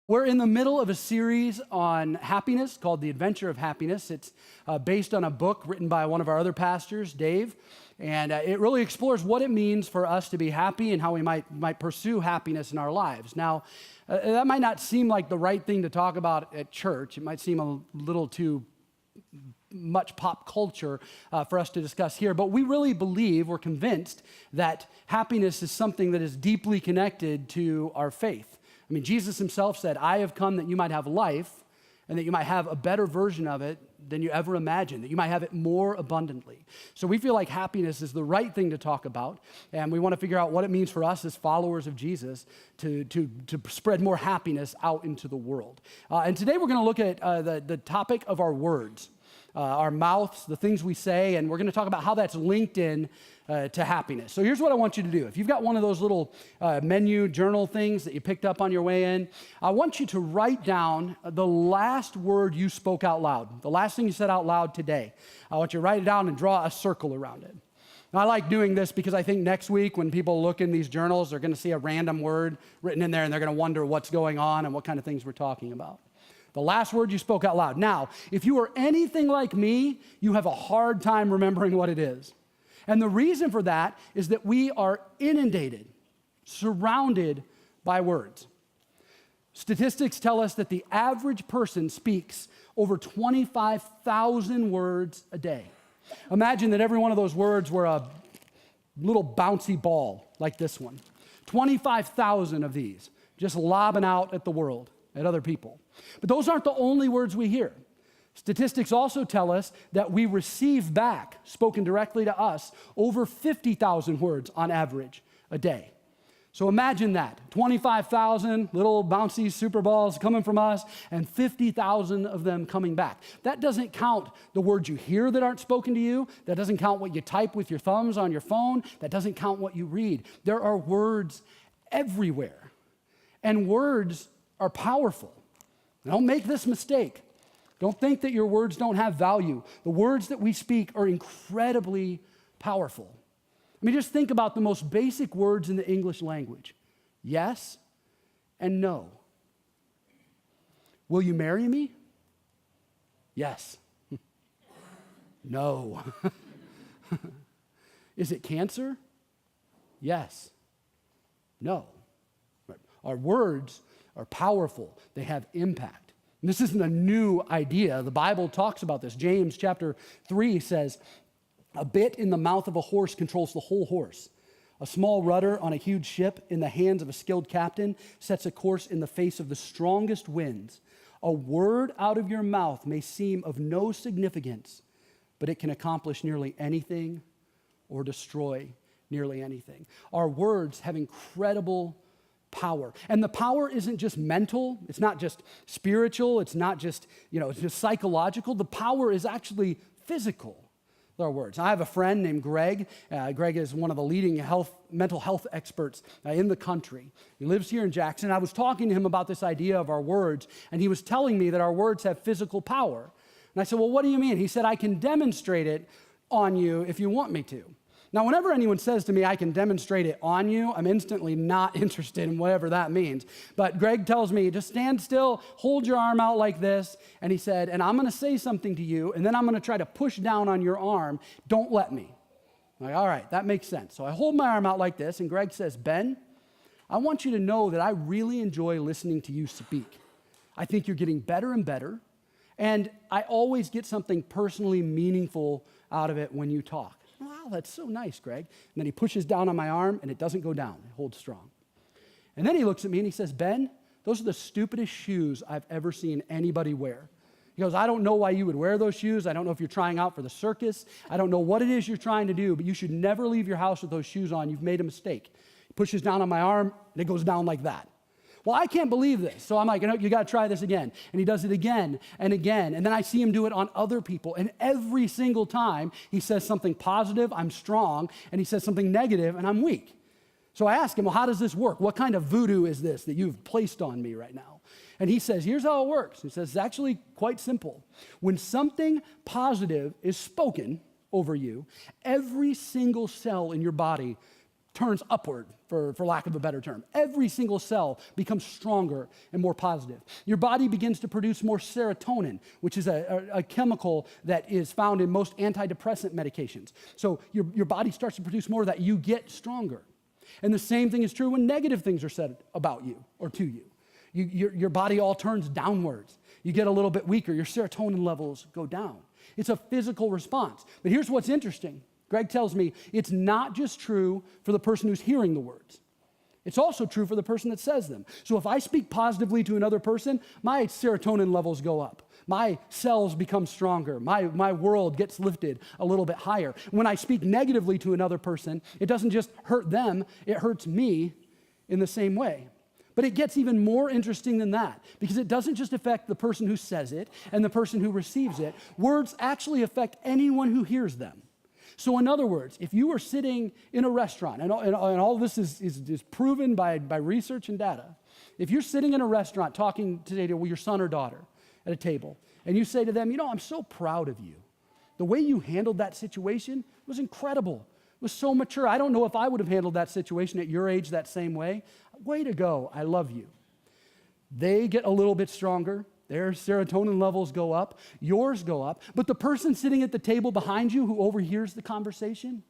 We're in the middle of a series on happiness called The Adventure of Happiness. It's based on a book written by one of our other pastors, Dave, and it really explores what it means for us to be happy and how we might pursue happiness in our lives. Now, that might not seem like the right thing to talk about at church. It might seem a little too much pop culture for us to discuss here, but we really believe, we're convinced that happiness is something that is deeply connected to our faith. I mean, Jesus himself said, I have come that you might have life and that you might have a better version of it than you ever imagined, that you might have it more abundantly. So we feel like happiness is the right thing to talk about, and we want to figure out what it means for us as followers of Jesus to spread more happiness out into the world. And today we're going to look at the topic of our words, our mouths, the things we say, and we're going to talk about how that's linked in to happiness. So here's what I want you to do. If you've got one of those little menu journal things that you picked up on your way in, I want you to write down the last word you spoke out loud, the last thing you said out loud today. I want you to write it down and draw a circle around it. Now, I like doing this because I think next week when people look in these journals, they're going to see a random word written in there and they're going to wonder what's going on and what kind of things we're talking about. The last word you spoke out loud. Now, if you are anything like me, you have a hard time remembering what it is. And the reason for that is that we are inundated, surrounded by words. Statistics tell us that the average person speaks over 25,000 words a day. Imagine that every one of those words were a little bouncy ball like this one. 25,000 of these just lobbing out at the world, at other people. But those aren't the only words we hear. Statistics also tell us that we receive back, spoken directly to us, over 50,000 words on average a day. So imagine that, 25,000 little bouncy super balls coming from us and 50,000 of them coming back. That doesn't count the words you hear that aren't spoken to you. That doesn't count what you type with your thumbs on your phone. That doesn't count what you read. There are words everywhere. And words are powerful. Don't make this mistake. Don't think that your words don't have value. The words that we speak are incredibly powerful. I mean, just think about the most basic words in the English language. Yes and no. Will you marry me? Yes. No. Is it cancer? Yes. No. Our words are powerful. They have impact. And this isn't a new idea. The Bible talks about this. James chapter 3 says, a bit in the mouth of a horse controls the whole horse. A small rudder on a huge ship in the hands of a skilled captain sets a course in the face of the strongest winds. A word out of your mouth may seem of no significance, but it can accomplish nearly anything or destroy nearly anything. Our words have incredible power. And the power isn't just mental, it's not just spiritual, it's not just, it's just psychological. The power is actually physical. With our words. I have a friend named Greg. Greg is one of the leading mental health experts in the country. He lives here in Jackson. I was talking to him about this idea of our words, and he was telling me that our words have physical power. And I said, well, what do you mean? He said, I can demonstrate it on you if you want me to. Now, whenever anyone says to me, I can demonstrate it on you, I'm instantly not interested in whatever that means. But Greg tells me, just stand still, hold your arm out like this. And he said, and I'm going to say something to you, and then I'm going to try to push down on your arm. Don't let me. I'm like, all right, that makes sense. So I hold my arm out like this, and Greg says, Ben, I want you to know that I really enjoy listening to you speak. I think you're getting better and better, and I always get something personally meaningful out of it when you talk. Wow, that's so nice, Greg. And then he pushes down on my arm, and it doesn't go down. It holds strong. And then he looks at me, and he says, Ben, those are the stupidest shoes I've ever seen anybody wear. He goes, I don't know why you would wear those shoes. I don't know if you're trying out for the circus. I don't know what it is you're trying to do, but you should never leave your house with those shoes on. You've made a mistake. He pushes down on my arm, and it goes down like that. Well, I can't believe this. So I'm like, you got to try this again. And he does it again and again. And then I see him do it on other people. And every single time he says something positive, I'm strong. And he says something negative, and I'm weak. So I ask him, well, how does this work? What kind of voodoo is this that you've placed on me right now? And he says, here's how it works. He says, it's actually quite simple. When something positive is spoken over you, every single cell in your body turns upward, for lack of a better term. Every single cell becomes stronger and more positive. Your body begins to produce more serotonin, which is a chemical that is found in most antidepressant medications. So your body starts to produce more of that. You get stronger. And the same thing is true when negative things are said about you or to you. Your body all turns downwards. You get a little bit weaker. Your serotonin levels go down. It's a physical response. But here's what's interesting. Greg tells me it's not just true for the person who's hearing the words. It's also true for the person that says them. So if I speak positively to another person, my serotonin levels go up. My cells become stronger. My world gets lifted a little bit higher. When I speak negatively to another person, it doesn't just hurt them, it hurts me in the same way. But it gets even more interesting than that, because it doesn't just affect the person who says it and the person who receives it. Words actually affect anyone who hears them. So in other words, if you were sitting in a restaurant, and all of this is proven by research and data, if you're sitting in a restaurant talking today to your son or daughter at a table, and you say to them, I'm so proud of you. The way you handled that situation was incredible. It was so mature. I don't know if I would have handled that situation at your age that same way. Way to go. I love you. They get a little bit stronger. Their serotonin levels go up. Yours go up. But the person sitting at the table behind you who overhears the conversation,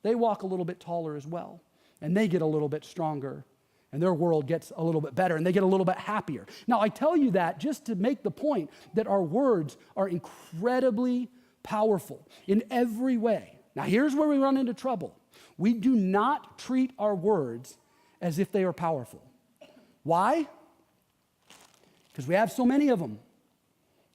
they walk a little bit taller as well. And they get a little bit stronger. And their world gets a little bit better. And they get a little bit happier. Now, I tell you that just to make the point that our words are incredibly powerful in every way. Now, here's where we run into trouble. We do not treat our words as if they are powerful. Why? Because we have so many of them.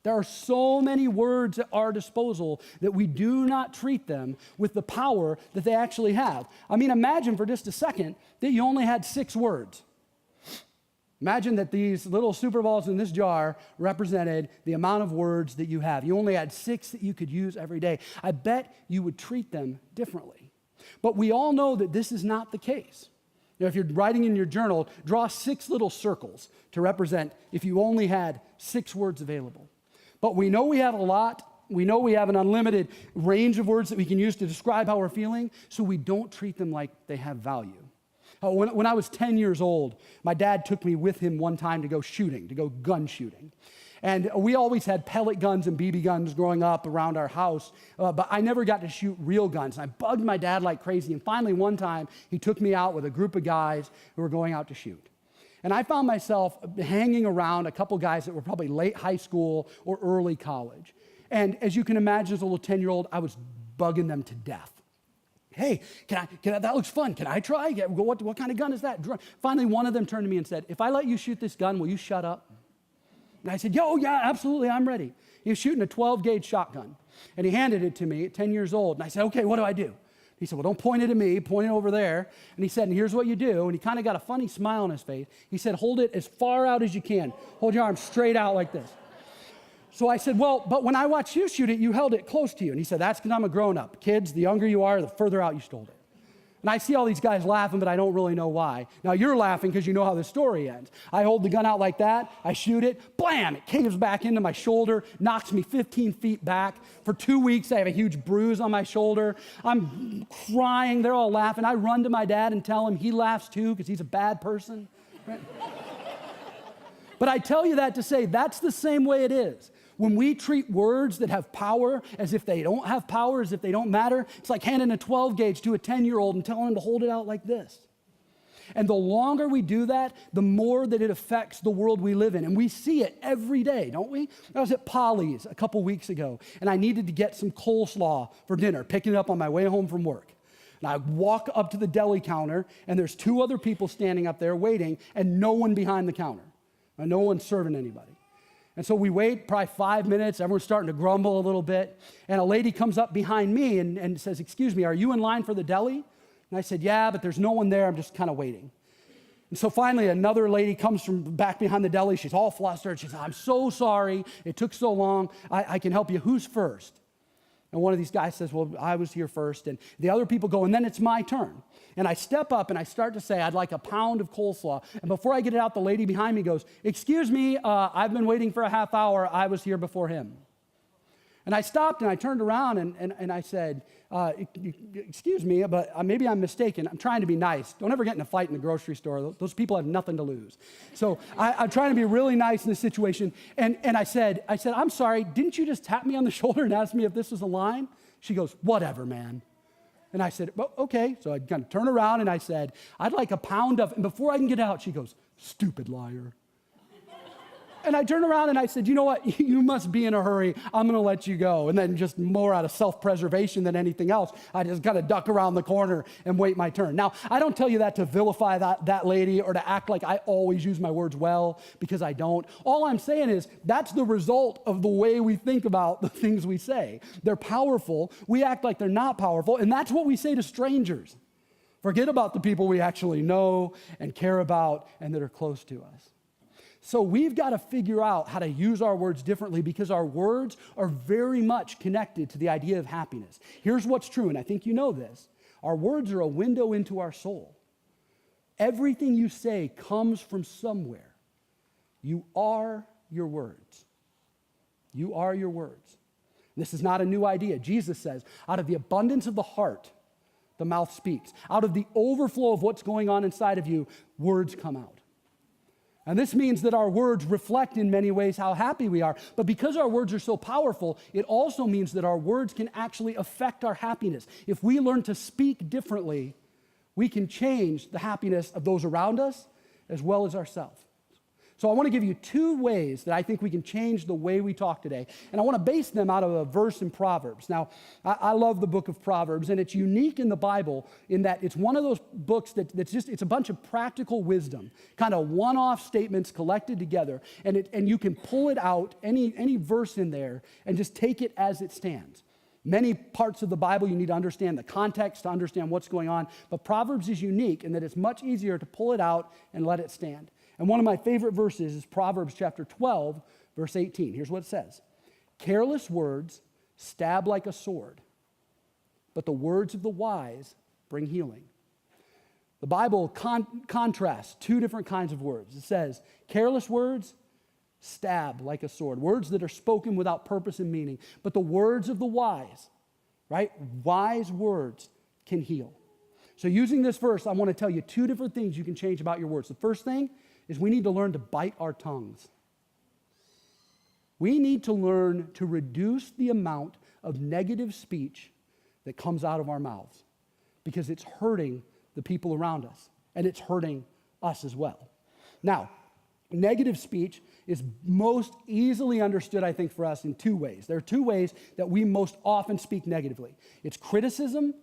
There are so many words at our disposal that we do not treat them with the power that they actually have. I mean, imagine for just a second that you only had 6 words. Imagine that these little Super Balls in this jar represented the amount of words that you have. You only had 6 that you could use every day. I bet you would treat them differently. But we all know that this is not the case. If you're writing in your journal, draw 6 little circles to represent if you only had 6 words available. But we know we have a lot. We know we have an unlimited range of words that we can use to describe how we're feeling, so we don't treat them like they have value. When I was 10 years old, my dad took me with him one time to go shooting, to go gun shooting. And we always had pellet guns and BB guns growing up around our house, but I never got to shoot real guns. And I bugged my dad like crazy, and finally one time he took me out with a group of guys who were going out to shoot. And I found myself hanging around a couple guys that were probably late high school or early college. And as you can imagine, as a little 10-year-old, I was bugging them to death. Hey, can I, that looks fun. Can I try? What kind of gun is that? Finally, one of them turned to me and said, if I let you shoot this gun, will you shut up? And I said, yeah, absolutely, I'm ready. He was shooting a 12-gauge shotgun. And he handed it to me at 10 years old. And I said, okay, what do I do? He said, well, don't point it at me, point it over there. And he said, and here's what you do. And he kind of got a funny smile on his face. He said, hold it as far out as you can. Hold your arm straight out like this. So I said, well, but when I watched you shoot it, you held it close to you. And he said, that's because I'm a grown-up. Kids, the younger you are, the further out you should hold it. And I see all these guys laughing, but I don't really know why. Now, you're laughing because you know how the story ends. I hold the gun out like that. I shoot it. Blam! It caves back into my shoulder, knocks me 15 feet back. For 2 weeks, I have a huge bruise on my shoulder. I'm crying. They're all laughing. I run to my dad and tell him. He laughs too because he's a bad person. Right? But I tell you that to say that's the same way it is. When we treat words that have power as if they don't have power, as if they don't matter, it's like handing a 12-gauge to a 10-year-old and telling him to hold it out like this. And the longer we do that, the more that it affects the world we live in. And we see it every day, don't we? I was at Polly's a couple weeks ago, and I needed to get some coleslaw for dinner, picking it up on my way home from work. And I walk up to the deli counter, and there's 2 other people standing up there waiting, and no one behind the counter. No one serving anybody. And so we wait probably 5 minutes. Everyone's starting to grumble a little bit. And a lady comes up behind me and says, excuse me, are you in line for the deli? And I said, yeah, but there's no one there. I'm just kind of waiting. And so finally, another lady comes from back behind the deli. She's all flustered. She says, I'm so sorry. It took so long. I can help you. Who's first? And one of these guys says, well, I was here first. And the other people go, and then it's my turn. And I step up and I start to say, I'd like a pound of coleslaw. And before I get it out, the lady behind me goes, excuse me, I've been waiting for a half hour. I was here before him. And I stopped and I turned around and I said, excuse me, but maybe I'm mistaken. I'm trying to be nice. Don't ever get in a fight in the grocery store. Those people have nothing to lose. So I'm trying to be really nice in this situation. And I said, I'm sorry, didn't you just tap me on the shoulder and ask me if this was a line? She goes, whatever, man. And I said, well, okay. So I kind of turned around and I said, I'd like a pound of, and before I can get out, she goes, stupid liar. And I turned around and I said, you know what? You must be in a hurry. I'm going to let you go. And then just more out of self-preservation than anything else, I just kind of duck around the corner and wait my turn. Now, I don't tell you that to vilify that lady or to act like I always use my words well, because I don't. All I'm saying is that's the result of the way we think about the things we say. They're powerful. We act like they're not powerful. And that's what we say to strangers. Forget about the people we actually know and care about and that are close to us. So we've got to figure out how to use our words differently, because our words are very much connected to the idea of happiness. Here's what's true, and I think you know this. Our words are a window into our soul. Everything you say comes from somewhere. You are your words. You are your words. This is not a new idea. Jesus says, out of the abundance of the heart, the mouth speaks. Out of the overflow of what's going on inside of you, words come out. And this means that our words reflect in many ways how happy we are. But because our words are so powerful, it also means that our words can actually affect our happiness. If we learn to speak differently, we can change the happiness of those around us as well as ourselves. So I want to give you 2 ways that I think we can change the way we talk today. And I want to base them out of a verse in Proverbs. Now, I love the book of Proverbs, and it's unique in the Bible in that it's one of those books that's just, it's a bunch of practical wisdom, kind of one-off statements collected together, and you can pull it out, any verse in there, and just take it as it stands. Many parts of the Bible, you need to understand the context to understand what's going on, but Proverbs is unique in that it's much easier to pull it out and let it stand. And one of my favorite verses is Proverbs chapter 12, verse 18. Here's what it says. Careless words stab like a sword, but the words of the wise bring healing. The Bible contrasts 2 different kinds of words. It says, careless words stab like a sword, words that are spoken without purpose and meaning, but the words of the wise, right? Wise words can heal. So using this verse, I want to tell you 2 different things you can change about your words. The first thing is we need to learn to bite our tongues. We need to learn to reduce the amount of negative speech that comes out of our mouths, because it's hurting the people around us, and it's hurting us as well. Now, negative speech is most easily understood, I think, for us in 2 ways. There are 2 ways that we most often speak negatively. It's criticism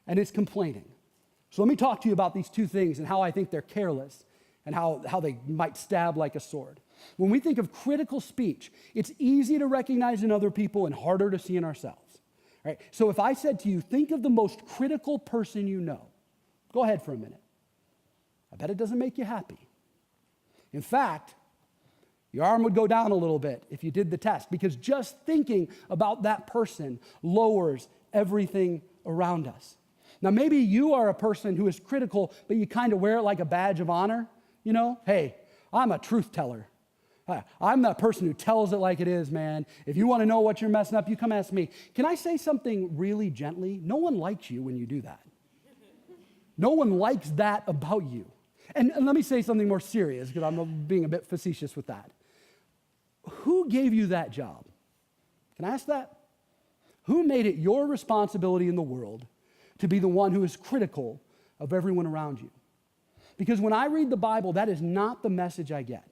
and it's complaining. So let me talk to you about these 2 things and how I think they're careless and how they might stab like a sword. When we think of critical speech, it's easy to recognize in other people and harder to see in ourselves. Right? So if I said to you, think of the most critical person you know, go ahead for a minute. I bet it doesn't make you happy. In fact, your arm would go down a little bit if you did the test, because just thinking about that person lowers everything around us. Now, maybe you are a person who is critical, but you kind of wear it like a badge of honor. You know, hey, I'm a truth teller. I'm that person who tells it like it is, man. If you want to know what you're messing up, you come ask me. Can I say something really gently? No one likes you when you do that. No one likes that about you. And let me say something more serious, because I'm being a bit facetious with that. Who gave you that job? Can I ask that? Who made it your responsibility in the world to be the one who is critical of everyone around you? Because when I read the Bible, that is not the message I get.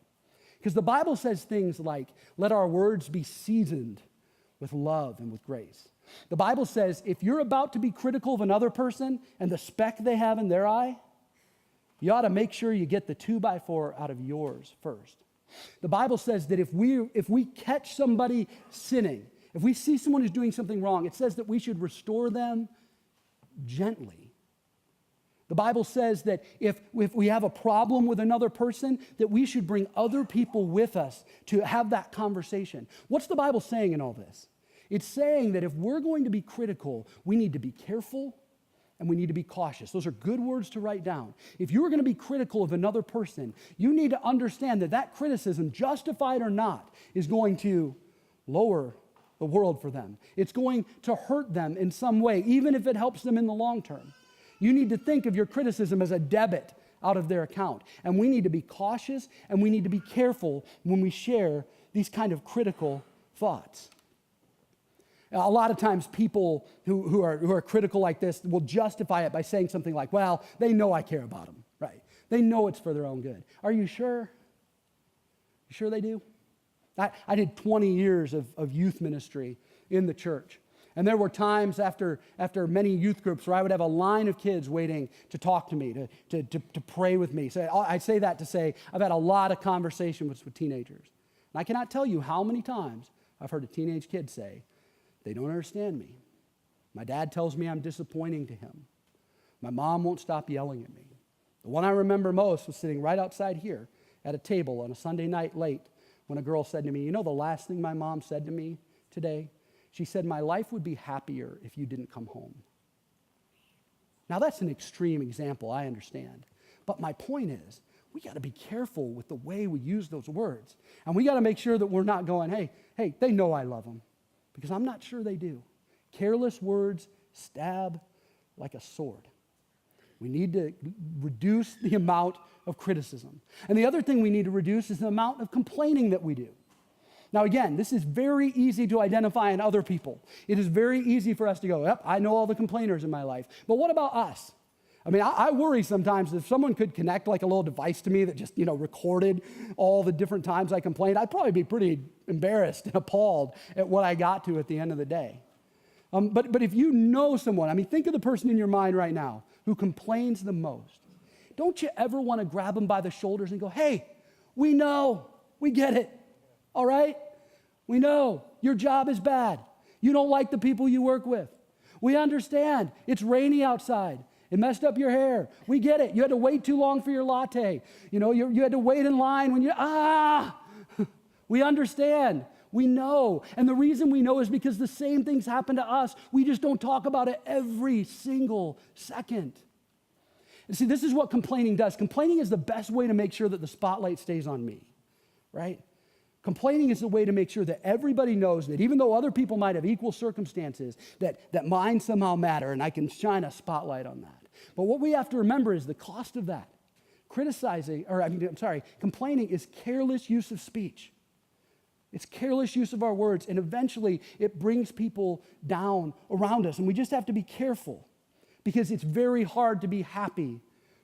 Because the Bible says things like, let our words be seasoned with love and with grace. The Bible says, if you're about to be critical of another person and the speck they have in their eye, you ought to make sure you get the 2x4 out of yours first. The Bible says that if we catch somebody sinning, if we see someone who's doing something wrong, it says that we should restore them gently. The Bible says that if we have a problem with another person, that we should bring other people with us to have that conversation. What's the Bible saying in all this? It's saying that if we're going to be critical, we need to be careful and we need to be cautious. Those are good words to write down. If you're going to be critical of another person, you need to understand that that criticism, justified or not, is going to lower the world for them. It's going to hurt them in some way, even if it helps them in the long term. You need to think of your criticism as a debit out of their account. And we need to be cautious and we need to be careful when we share these kind of critical thoughts. A lot of times people who are critical like this will justify it by saying something like, well, they know I care about them, right? They know it's for their own good. Are you sure? You sure they do? I did 20 years of youth ministry in the church. And there were times after many youth groups where I would have a line of kids waiting to talk to me, to pray with me. So I say that to say I've had a lot of conversations with teenagers. And I cannot tell you how many times I've heard a teenage kid say, they don't understand me. My dad tells me I'm disappointing to him. My mom won't stop yelling at me. The one I remember most was sitting right outside here at a table on a Sunday night late when a girl said to me, you know the last thing my mom said to me today? She said, my life would be happier if you didn't come home. Now that's an extreme example, I understand. But my point is, we got to be careful with the way we use those words. And we got to make sure that we're not going, hey, they know I love them. Because I'm not sure they do. Careless words stab like a sword. We need to reduce the amount of criticism. And the other thing we need to reduce is the amount of complaining that we do. Now again, this is very easy to identify in other people. It is very easy for us to go, yep, I know all the complainers in my life. But what about us? I mean, I worry sometimes if someone could connect like a little device to me that just, recorded all the different times I complained, I'd probably be pretty embarrassed and appalled at what I got to at the end of the day. But if you know someone, think of the person in your mind right now who complains the most. Don't you ever want to grab them by the shoulders and go, hey, we know, we get it, all right? We know your job is bad. You don't like the people you work with. We understand. It's rainy outside. It messed up your hair. We get it. You had to wait too long for your latte. You had to wait in line when we understand. We know. And the reason we know is because the same things happen to us. We just don't talk about it every single second. And see, this is what complaining does. Complaining is the best way to make sure that the spotlight stays on me, right? Complaining is the way to make sure that everybody knows that even though other people might have equal circumstances, that mine somehow matter and I can shine a spotlight on that. But what we have to remember is the cost of that. Complaining is careless use of speech. It's careless use of our words, and eventually it brings people down around us, and we just have to be careful because it's very hard to be happy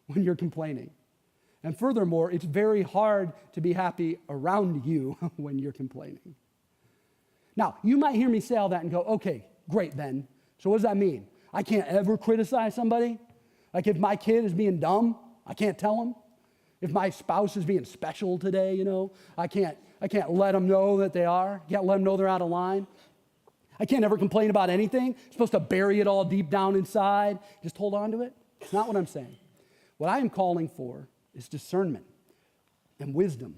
when you're complaining. And furthermore, it's very hard to be happy around you when you're complaining. Now, you might hear me say all that and go, okay, great, Ben. So what does that mean? I can't ever criticize somebody? Like if my kid is being dumb, I can't tell them? If my spouse is being special today, I can't let them know that they are. I can't let them know they're out of line. I can't ever complain about anything. I'm supposed to bury it all deep down inside. Just hold on to it. It's not what I'm saying. What I am calling for is discernment and wisdom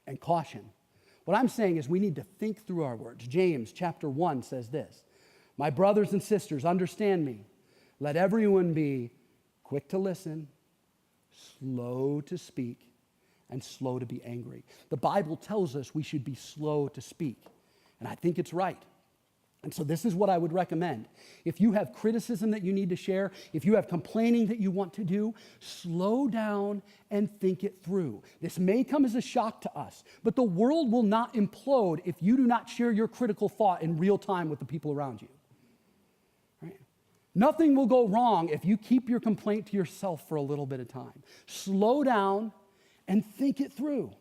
and caution. What I'm saying is we need to think through our words. James chapter 1 says this, my brothers and sisters, understand me. Let everyone be quick to listen, slow to speak, and slow to be angry. The Bible tells us we should be slow to speak, and I think it's right. And so this is what I would recommend. If you have criticism that you need to share, if you have complaining that you want to do, slow down and think it through. This may come as a shock to us, but the world will not implode if you do not share your critical thought in real time with the people around you. Right? Nothing will go wrong if you keep your complaint to yourself for a little bit of time. Slow down and think it through.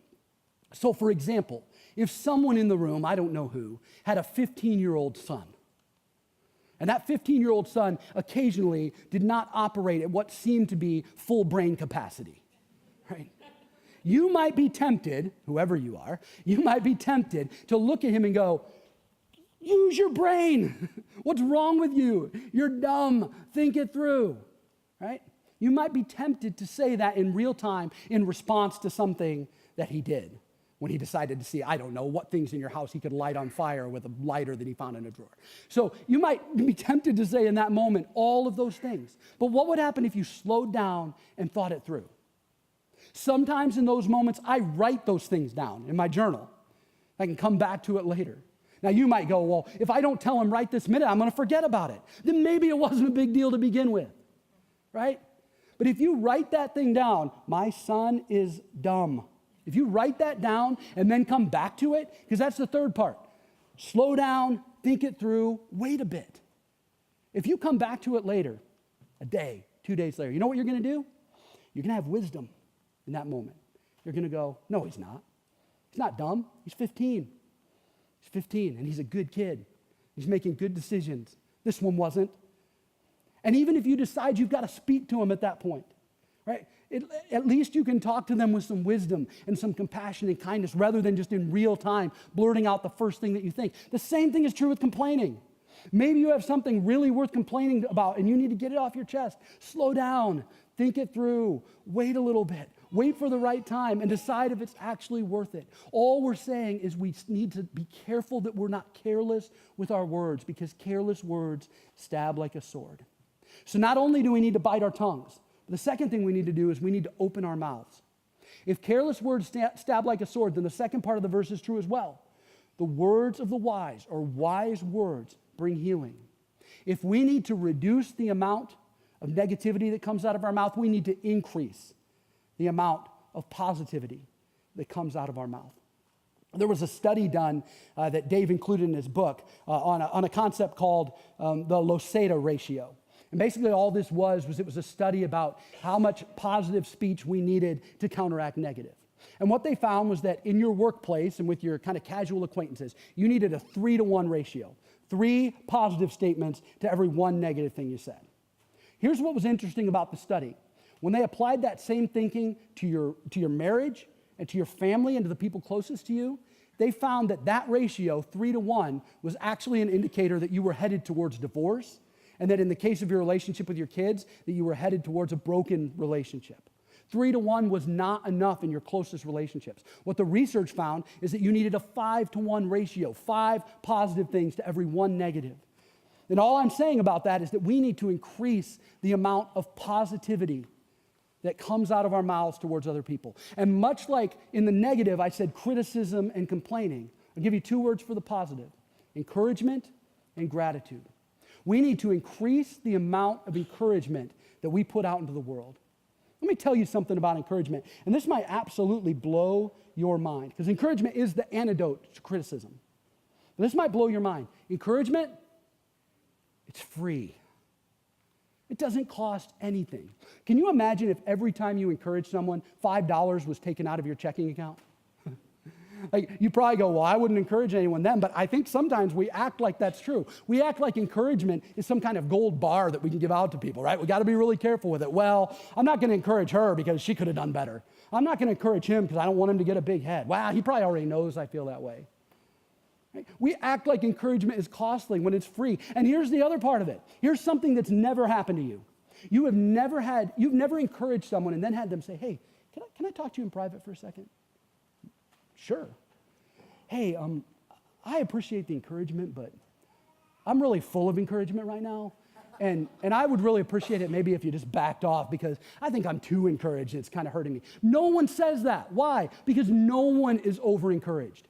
So for example, if someone in the room, I don't know who, had a 15-year-old son, and that 15-year-old son occasionally did not operate at what seemed to be full brain capacity, right? You might be tempted, whoever you are, you might be tempted to look at him and go, use your brain. What's wrong with you? You're dumb. Think it through, right? You might be tempted to say that in real time in response to something that he did. When he decided to see, I don't know, what things in your house he could light on fire with a lighter that he found in a drawer. So you might be tempted to say in that moment all of those things. But what would happen if you slowed down and thought it through? Sometimes in those moments, I write those things down in my journal. I can come back to it later. Now, you might go, well, if I don't tell him right this minute, I'm going to forget about it. Then maybe it wasn't a big deal to begin with, right? But if you write that thing down, my son is dumb. If you write that down and then come back to it, because that's the third part. Slow down, think it through, wait a bit. If you come back to it later, a day, 2 days later, you know what you're going to do? You're going to have wisdom in that moment. You're going to go, no, he's not. He's not dumb. He's 15. He's 15, and he's a good kid. He's making good decisions. This one wasn't. And even if you decide you've got to speak to him at that point, right? At least you can talk to them with some wisdom and some compassion and kindness rather than just in real time blurting out the first thing that you think. The same thing is true with complaining. Maybe you have something really worth complaining about and you need to get it off your chest. Slow down, think it through, wait a little bit, wait for the right time and decide if it's actually worth it. All we're saying is we need to be careful that we're not careless with our words because careless words stab like a sword. So not only do we need to bite our tongues, the second thing we need to do is we need to open our mouths. If careless words stab like a sword, then the second part of the verse is true as well. The words of the wise, or wise words, bring healing. If we need to reduce the amount of negativity that comes out of our mouth, we need to increase the amount of positivity that comes out of our mouth. There was a study done that Dave included in his book on a concept called the Losada ratio. And basically all this was it was a study about how much positive speech we needed to counteract negative. And what they found was that in your workplace and with your kind of casual acquaintances, you needed a 3-to-1 ratio. 3 positive statements to every 1 negative thing you said. Here's what was interesting about the study. When they applied that same thinking to your marriage and to your family and to the people closest to you, they found that ratio, 3-to-1, was actually an indicator that you were headed towards divorce, and that in the case of your relationship with your kids, that you were headed towards a broken relationship. 3-to-1 was not enough in your closest relationships. What the research found is that you needed a 5-to-1 ratio, 5 positive things to every 1 negative. And all I'm saying about that is that we need to increase the amount of positivity that comes out of our mouths towards other people. And much like in the negative, I said criticism and complaining, I'll give you 2 words for the positive: encouragement and gratitude. We need to increase the amount of encouragement that we put out into the world. Let me tell you something about encouragement, and this might absolutely blow your mind, because encouragement is the antidote to criticism. But this might blow your mind. Encouragement, it's free. It doesn't cost anything. Can you imagine if every time you encourage someone, $5 was taken out of your checking account? Like, you probably go, well, I wouldn't encourage anyone then, but I think sometimes we act like that's true. We act like encouragement is some kind of gold bar that we can give out to people, right? We got to be really careful with it. Well, I'm not going to encourage her because she could have done better. I'm not going to encourage him because I don't want him to get a big head. Wow, he probably already knows I feel that way. Right? We act like encouragement is costly when it's free. And here's the other part of it. Here's something that's never happened to you. You've never encouraged someone and then had them say, hey, can I talk to you in private for a second? Sure. Hey, I appreciate the encouragement, but I'm really full of encouragement right now. And I would really appreciate it maybe if you just backed off because I think I'm too encouraged and it's kind of hurting me. No one says that. Why? Because no one is over-encouraged.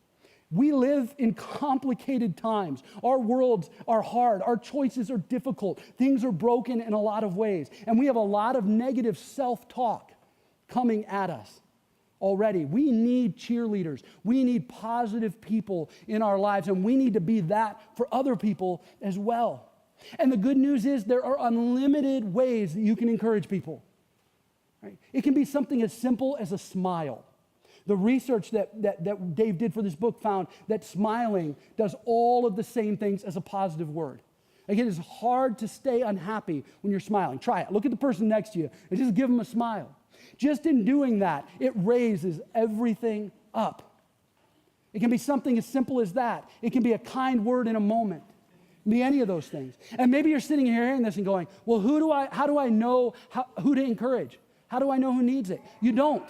We live in complicated times. Our worlds are hard. Our choices are difficult. Things are broken in a lot of ways. And we have a lot of negative self-talk coming at us already. We need cheerleaders. We need positive people in our lives, and we need to be that for other people as well. And the good news is there are unlimited ways that you can encourage people. Right? It can be something as simple as a smile. The research that Dave did for this book found that smiling does all of the same things as a positive word. Again, it's hard to stay unhappy when you're smiling. Try it. Look at the person next to you and just give them a smile. Just in doing that, it raises everything up. It can be something as simple as that. It can be a kind word in a moment. It can be any of those things. And maybe you're sitting here hearing this and going, well, how do I know who to encourage? How do I know who needs it? You don't.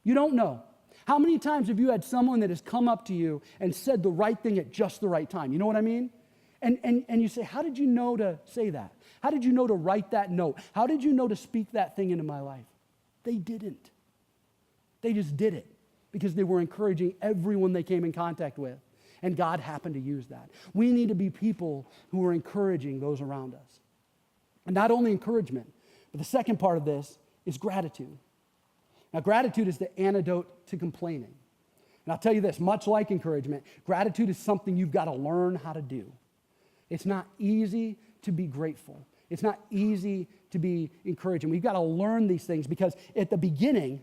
You don't know. How many times have you had someone that has come up to you and said the right thing at just the right time? You know what I mean? And you say, how did you know to say that? How did you know to write that note? How did you know to speak that thing into my life? They didn't. They just did it because they were encouraging everyone they came in contact with. And God happened to use that. We need to be people who are encouraging those around us. And not only encouragement, but the second part of this is gratitude. Now, gratitude is the antidote to complaining. And I'll tell you this, much like encouragement, gratitude is something you've got to learn how to do. It's not easy to be grateful. It's not easy to be encouraging. We've got to learn these things because at the beginning,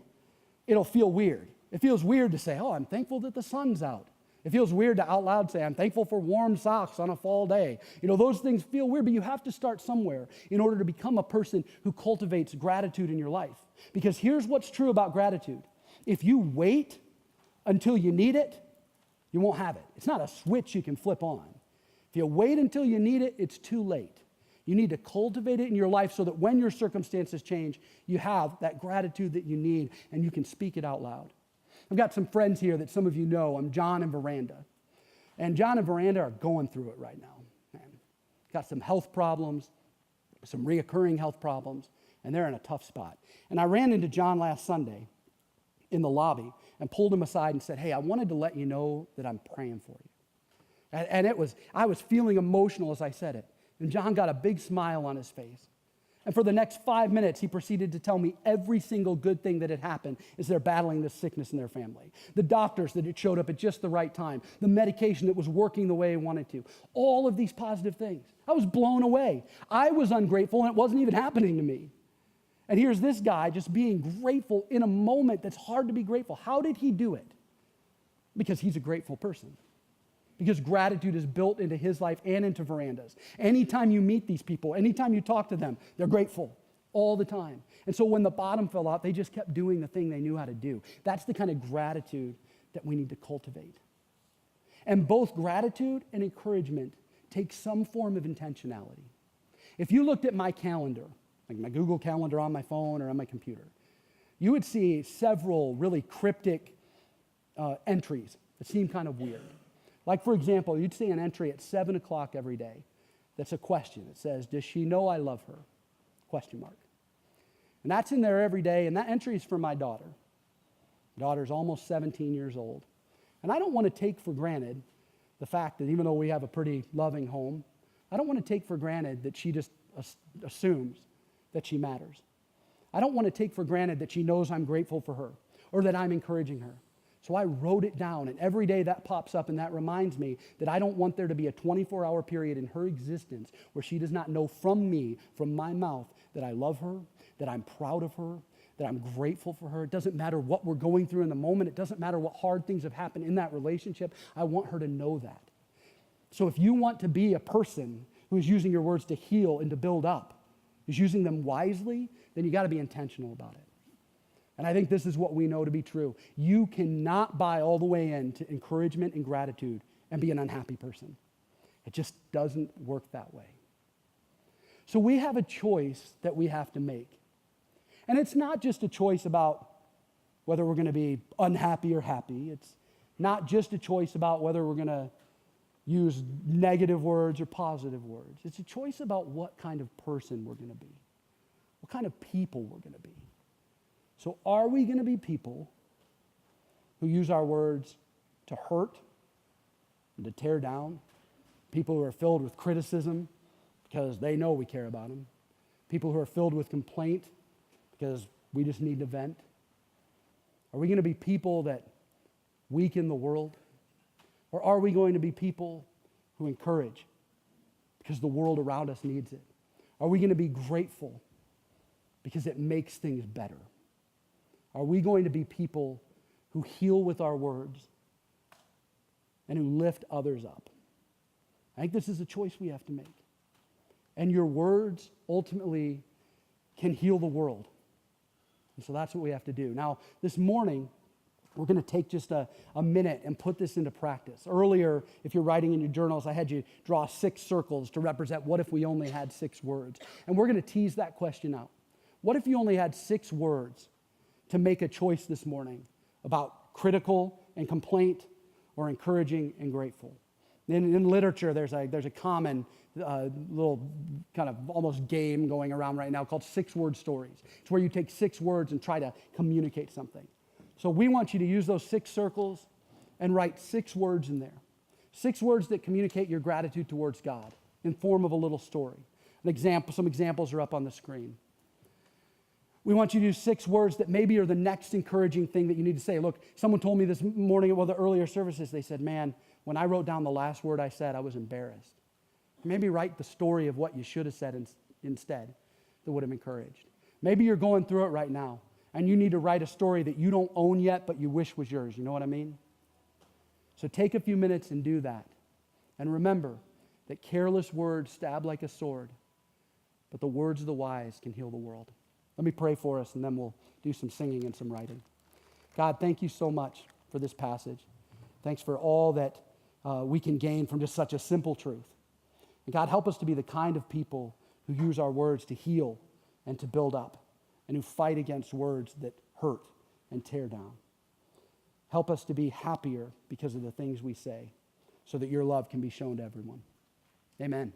it'll feel weird. It feels weird to say, oh, I'm thankful that the sun's out. It feels weird to out loud say, I'm thankful for warm socks on a fall day. You know, those things feel weird, but you have to start somewhere in order to become a person who cultivates gratitude in your life. Because here's what's true about gratitude. If you wait until you need it, you won't have it. It's not a switch you can flip on. If you wait until you need it, it's too late. You need to cultivate it in your life so that when your circumstances change, you have that gratitude that you need and you can speak it out loud. I've got some friends here that some of you know. I'm John and Veranda. And John and Veranda are going through it right now. Man, got some health problems, some reoccurring health problems, and they're in a tough spot. And I ran into John last Sunday in the lobby and pulled him aside and said, hey, I wanted to let you know that I'm praying for you. And I was feeling emotional as I said it. And John got a big smile on his face. And for the next 5 minutes, he proceeded to tell me every single good thing that had happened as they're battling this sickness in their family. The doctors that had showed up at just the right time. The medication that was working the way he wanted to. All of these positive things. I was blown away. I was ungrateful, and it wasn't even happening to me. And here's this guy just being grateful in a moment that's hard to be grateful. How did he do it? Because he's a grateful person. Because gratitude is built into his life and into Veranda's. Anytime you meet these people, anytime you talk to them, they're grateful all the time. And so when the bottom fell out, they just kept doing the thing they knew how to do. That's the kind of gratitude that we need to cultivate. And both gratitude and encouragement take some form of intentionality. If you looked at my calendar, like my Google Calendar on my phone or on my computer, you would see several really cryptic entries that seem kind of weird. Like, for example, you'd see an entry at 7 o'clock every day that's a question. It says, does she know I love her? Question mark. And that's in there every day, and that entry is for my daughter. My daughter's almost 17 years old. And I don't want to take for granted the fact that even though we have a pretty loving home, I don't want to take for granted that she just assumes that she matters. I don't want to take for granted that she knows I'm grateful for her or that I'm encouraging her. So I wrote it down, and every day that pops up, and that reminds me that I don't want there to be a 24-hour period in her existence where she does not know from me, from my mouth, that I love her, that I'm proud of her, that I'm grateful for her. It doesn't matter what we're going through in the moment. It doesn't matter what hard things have happened in that relationship. I want her to know that. So if you want to be a person who is using your words to heal and to build up, is using them wisely, then you got to be intentional about it. And I think this is what we know to be true. You cannot buy all the way into encouragement and gratitude and be an unhappy person. It just doesn't work that way. So we have a choice that we have to make. And it's not just a choice about whether we're going to be unhappy or happy. It's not just a choice about whether we're going to use negative words or positive words. It's a choice about what kind of person we're going to be, what kind of people we're going to be. So are we going to be people who use our words to hurt and to tear down? People who are filled with criticism because they know we care about them? People who are filled with complaint because we just need to vent? Are we going to be people that weaken the world? Or are we going to be people who encourage because the world around us needs it? Are we going to be grateful because it makes things better? Are we going to be people who heal with our words and who lift others up? I think this is a choice we have to make. And your words ultimately can heal the world. And so that's what we have to do. Now, this morning, we're going to take just a minute and put this into practice. Earlier, if you're writing in your journals, I had you draw 6 circles to represent what if we only had 6 words. And we're going to tease that question out. What if you only had 6 words to make a choice this morning about critical and complaint or encouraging and grateful? In literature, there's a common little kind of almost game going around right now called 6-word stories. It's where you take 6 words and try to communicate something. So we want you to use those 6 circles and write 6 words in there. 6 words that communicate your gratitude towards God in form of a little story. Some examples are up on the screen. We want you to use 6 words that maybe are the next encouraging thing that you need to say. Look, someone told me this morning at one of the earlier services, they said, man, when I wrote down the last word I said, I was embarrassed. Maybe write the story of what you should have said instead that would have encouraged. Maybe you're going through it right now, and you need to write a story that you don't own yet, but you wish was yours. You know what I mean? So take a few minutes and do that. And remember that careless words stab like a sword, but the words of the wise can heal the world. Let me pray for us, and then we'll do some singing and some writing. God, thank you so much for this passage. Thanks for all that we can gain from just such a simple truth. And God, help us to be the kind of people who use our words to heal and to build up, and who fight against words that hurt and tear down. Help us to be happier because of the things we say, so that your love can be shown to everyone. Amen.